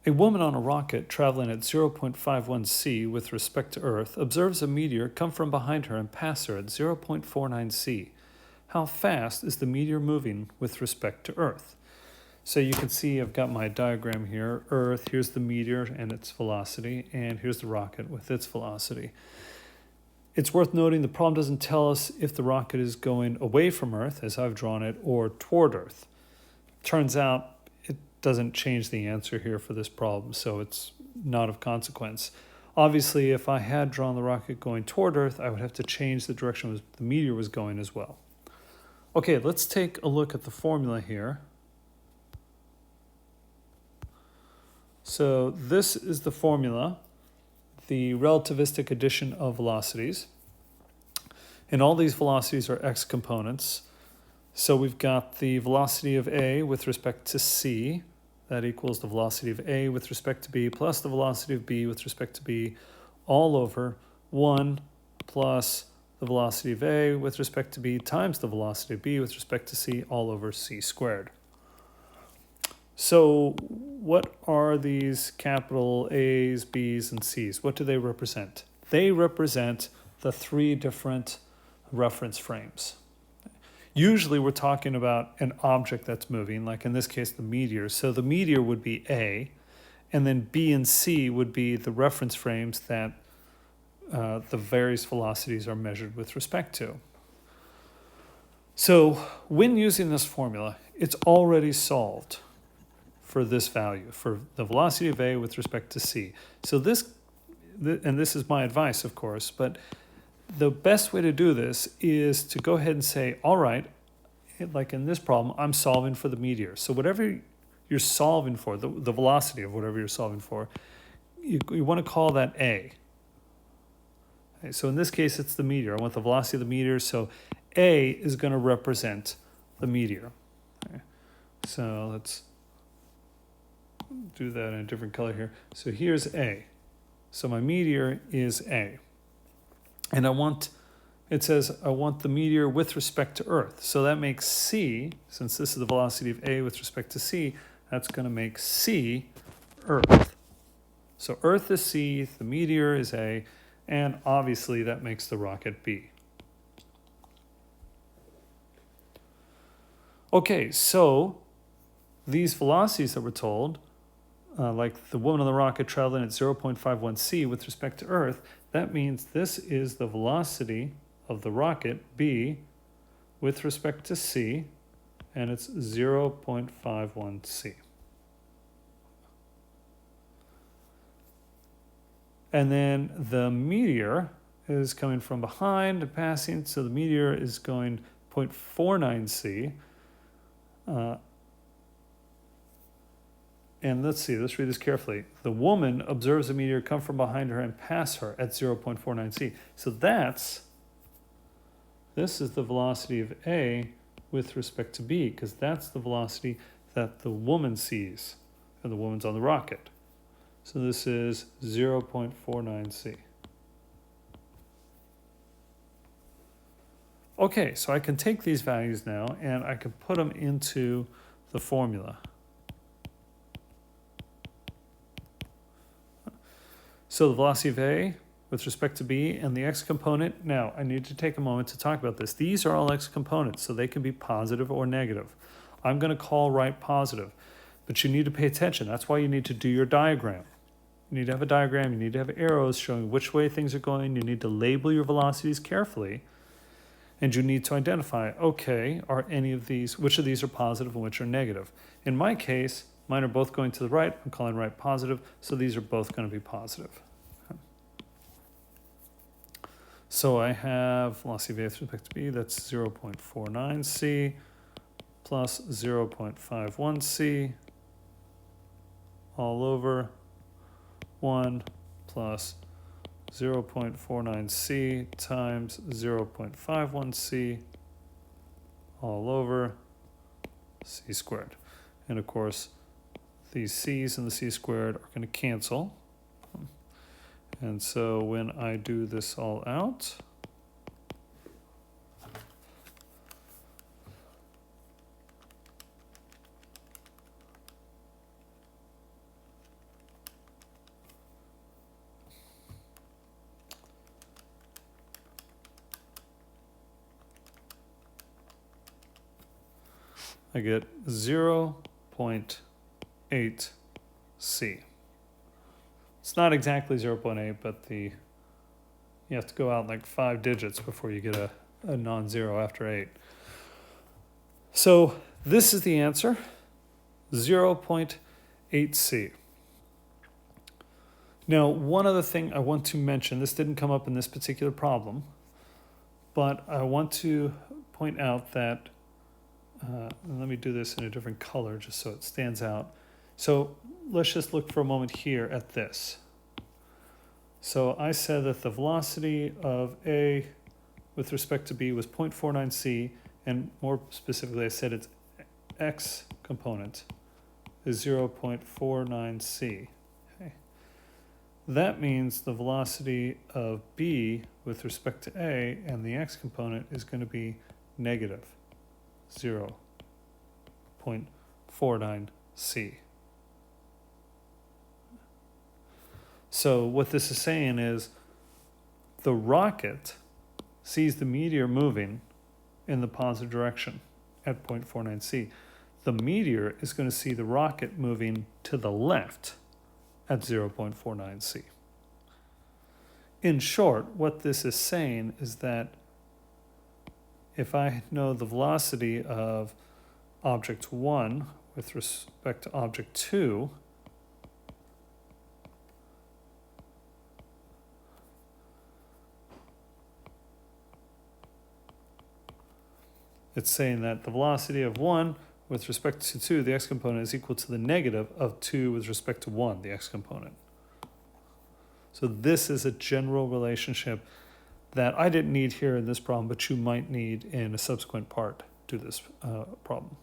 A woman on a rocket traveling at 0.51 c with respect to Earth observes a meteor come from behind her and pass her at 0.49 c. How fast is the meteor moving with respect to Earth? So you can see I've got my diagram here. Earth, here's the meteor and its velocity, and here's the rocket with its velocity. It's worth noting the problem doesn't tell us if the rocket is going away from Earth, as I've drawn it, or toward Earth. Turns out it doesn't change the answer here for this problem, so it's not of consequence. Obviously, if I had drawn the rocket going toward Earth, I would have to change the direction the meteor was going as well. Okay, let's take a look at the formula here. So this is the formula, the relativistic addition of velocities. And all these velocities are x components. So we've got the velocity of A with respect to C. That equals the velocity of A with respect to B plus the velocity of B with respect to B all over 1 plus the velocity of A with respect to B times the velocity of B with respect to C all over C squared. So what are these capital A's, B's, and C's? What do they represent? They represent the three different reference frames. Usually we're talking about an object that's moving, like in this case the meteor. So the meteor would be A, and then B and C would be the reference frames that the various velocities are measured with respect to. So when using this formula, it's already solved for this value, for the velocity of A with respect to C. So this is my advice, of course, but the best way to do this is to go ahead and say, all right, like in this problem, I'm solving for the meteor. So whatever you're solving for, the velocity of whatever you're solving for, you want to call that A. Okay, so in this case, it's the meteor. I want the velocity of the meteor, so A is going to represent the meteor. Okay, so let's do that in a different color here. So here's A. So my meteor is A. And it says I want the meteor with respect to Earth. So that makes C, since this is the velocity of A with respect to C, that's going to make C Earth. So Earth is C, the meteor is A, and obviously that makes the rocket B. Okay, so these velocities that we're told, like the woman on the rocket traveling at 0.51 c with respect to Earth, that means this is the velocity of the rocket, B, with respect to C, and it's 0.51 c. And then the meteor is coming from behind and passing, so the meteor is going 0.49 c. And let's see, let's read this carefully. The woman observes a meteor come from behind her and pass her at 0.49 c. So this is the velocity of A with respect to B, because that's the velocity that the woman sees, and the woman's on the rocket. So this is 0.49 c. Okay, so I can take these values now and I can put them into the formula. So the velocity of A with respect to B and the x component. Now, I need to take a moment to talk about this. These are all x components, so they can be positive or negative. I'm going to call right positive, but you need to pay attention. That's why you need to do your diagram. You need to have a diagram. You need to have arrows showing which way things are going. You need to label your velocities carefully, and you need to identify, okay, which of these are positive and which are negative? In my case, mine are both going to the right. I'm calling right positive, so these are both going to be positive. Okay. So I have velocity of A with respect to B, that's 0.49 c plus 0.51 c all over 1 plus 0.49 c times 0.51 c all over c squared. And of course, these c's and the c squared are going to cancel. And so when I do this all out, I get 0.8 c. It's not exactly 0.8, but you have to go out like 5 digits before you get a non-zero after 8. So this is the answer, 0.8 c. Now, one other thing I want to mention, this didn't come up in this particular problem, but I want to point out that, let me do this in a different color just so it stands out. So let's just look for a moment here at this. So I said that the velocity of A with respect to B was 0.49 c, and more specifically I said its x component is 0.49 c. Okay. That means the velocity of B with respect to A and the x component is going to be negative 0.49 c. So what this is saying is the rocket sees the meteor moving in the positive direction at 0.49 c. The meteor is going to see the rocket moving to the left at 0.49 c. In short, what this is saying is that if I know the velocity of object 1 with respect to object 2, it's saying that the velocity of 1 with respect to 2, the x component, is equal to the negative of 2 with respect to 1, the x component. So this is a general relationship that I didn't need here in this problem, but you might need in a subsequent part to this problem.